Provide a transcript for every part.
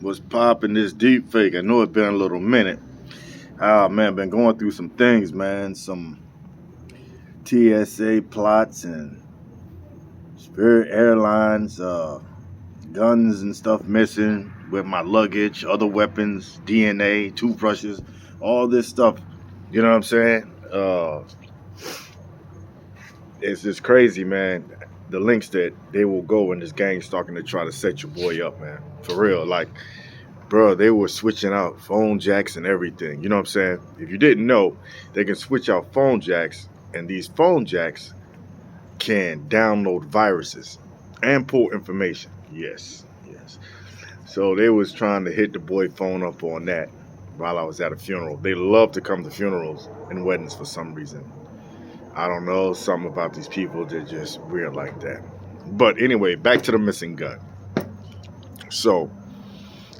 What's popping this deep fake? I know it's been a little minute. Oh man, been going through some things, man. Some TSA plots and Spirit Airlines, guns and stuff missing with my luggage, other weapons, DNA, toothbrushes, all this stuff. You know what I'm saying? It's just crazy, man. The links that they will go in this gang stalking to try to set your boy up, man. For real. Like, bro, they were switching out phone jacks and everything. You know what I'm saying? If you didn't know, they can switch out phone jacks, and these phone jacks can download viruses and pull information. Yes, yes. So they was trying to hit the boy phone up on that while I was at a funeral. They love to come to funerals and weddings for some reason. I don't know, something about these people, they're just weird like that. But anyway, back to the missing gun. So,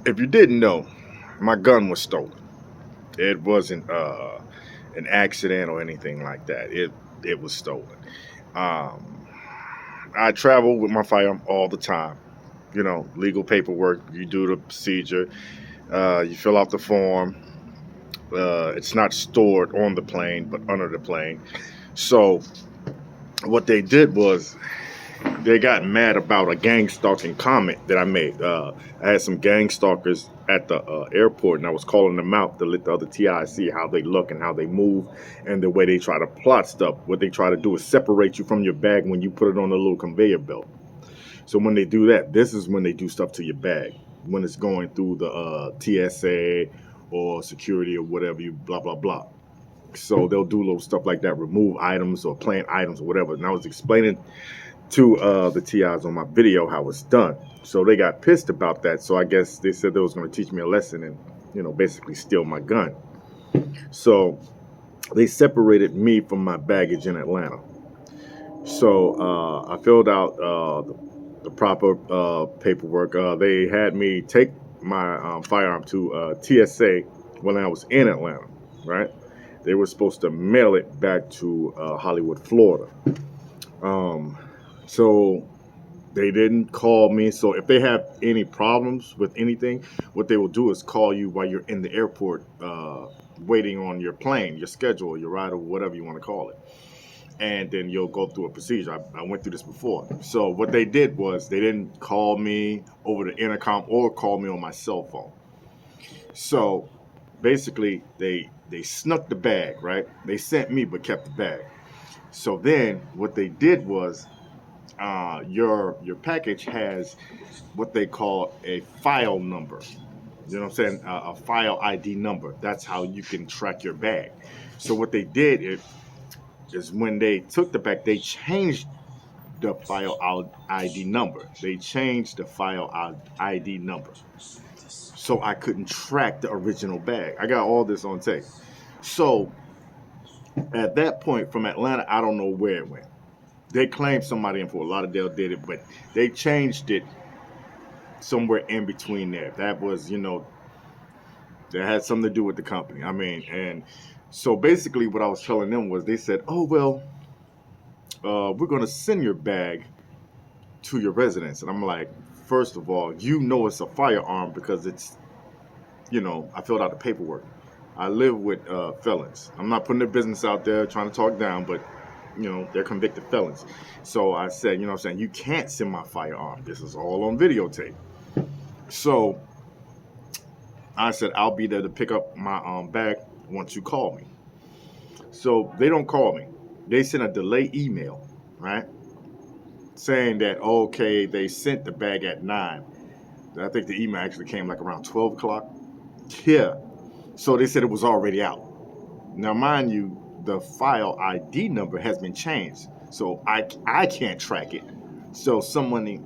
if you didn't know, my gun was stolen. It wasn't an accident or anything like that. It was stolen. Um, I travel with my firearm all the time. You know, legal paperwork. You do the procedure. You fill out the form. It's not stored on the plane, but under the plane. So what they did was they got mad about a gang stalking comment that I made. I had some gang stalkers at the airport, and I was calling them out to let the other TIs see how they look and how they move and the way they try to plot stuff. What they try to do is separate you from your bag when you put it on a little conveyor belt. So when they do that, this is when they do stuff to your bag. When it's going through the TSA or security or whatever, you blah, blah, blah. So they'll do little stuff like that, remove items or plant items or whatever. And I was explaining to the TIs on my video how it's done. So they got pissed about that. So I guess they said they was going to teach me a lesson and, basically steal my gun. So they separated me from my baggage in Atlanta. So I filled out the proper paperwork. They had me take my firearm to TSA when I was in Atlanta, right? They were supposed to mail it back to Hollywood, Florida. So they didn't call me. So if they have any problems with anything, what they will do is call you while you're in the airport waiting on your plane, your schedule, your ride, or whatever you want to call it. And then you'll go through a procedure. I went through this before. So what they did was they didn't call me over the intercom or call me on my cell phone. So basically they snuck the bag, right? They sent me but kept the bag. So then what they did was your package has what they call a file number. You know what I'm saying? A file ID number. That's how you can track your bag. So what they did is when they took the bag, they changed the file ID number. They changed the file ID number. So I couldn't track the original bag. I got all this on tape. So at that point from Atlanta, I don't know where it went. They claimed somebody in Fort Lauderdale did it, but they changed it somewhere in between there. That was, that had something to do with the company. I mean, and so basically what I was telling them was they said, oh, well, we're going to send your bag to your residence. And I'm like, first of all, it's a firearm because it's, I filled out the paperwork. I live with felons. I'm not putting their business out there trying to talk down, but, they're convicted felons. So I said, you can't send my firearm. This is all on videotape. So I said, I'll be there to pick up my bag once you call me. So they don't call me. They sent a delay email, right? Saying that, okay, they sent the bag at 9. I think the email actually came like around 12 o'clock. Yeah. So they said it was already out. Now, mind you, the file ID number has been changed. So I can't track it. So somebody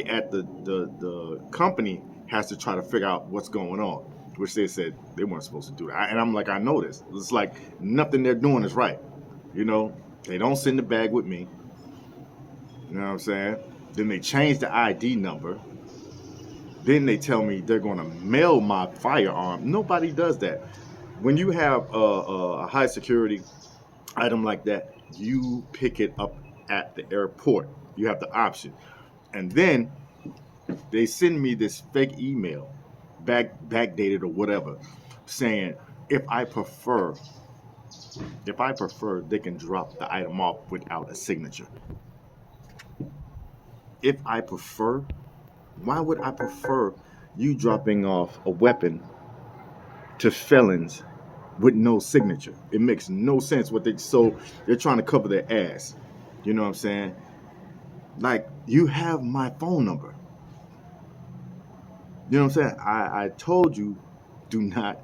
at the company has to try to figure out what's going on, which they said they weren't supposed to do that. And I'm like, I know this. It's like nothing they're doing is right. They don't send the bag with me. You know what I'm saying? Then they change the ID number. Then they tell me they're going to mail my firearm. Nobody does that. When you have a high security item like that, you pick it up at the airport. You have the option. And then they send me this fake email backdated or whatever, saying if I prefer, they can drop the item off without a signature. If I prefer, why would I prefer you dropping off a weapon to felons with no signature? It makes no sense. They're trying to cover their ass. You know what I'm saying? Like, you have my phone number. You know what I'm saying? I told you, do not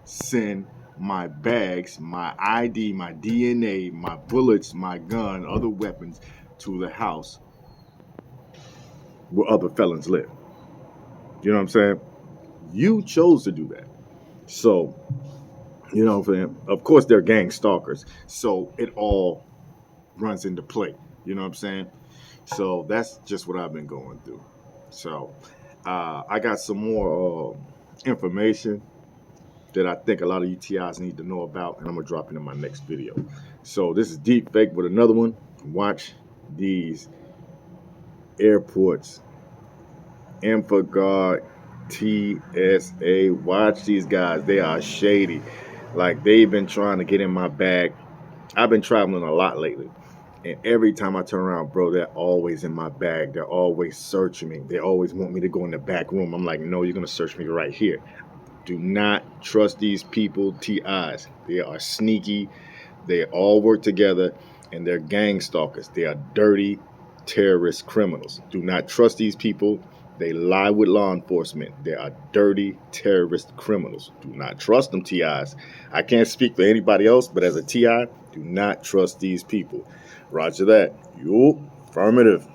send my bags, my ID, my DNA, my bullets, my gun, other weapons to the house where other felons live. You know what I'm saying? You chose to do that. So, you know what I'm saying? Of course, they're gang stalkers. So it all runs into play. You know what I'm saying? So that's just what I've been going through. So I got some more information that I think a lot of UTIs need to know about, and I'm gonna drop it in my next video. So this is Deep Fake with another one. Watch these airports. InfoGuard, TSA. Watch these guys. They are shady. Like, they've been trying to get in my bag. I've been traveling a lot lately. And every time I turn around, bro, they're always in my bag. They're always searching me. They always want me to go in the back room. I'm like, no, you're going to search me right here. Do not trust these people, TIs. They are sneaky. They all work together, and they're gang stalkers. They are dirty terrorist criminals. Do not trust these people. They lie with law enforcement. They are dirty terrorist criminals. Do not trust them, TIs. I can't speak for anybody else, but as a TI, do not trust these people. Roger that. Yo, affirmative.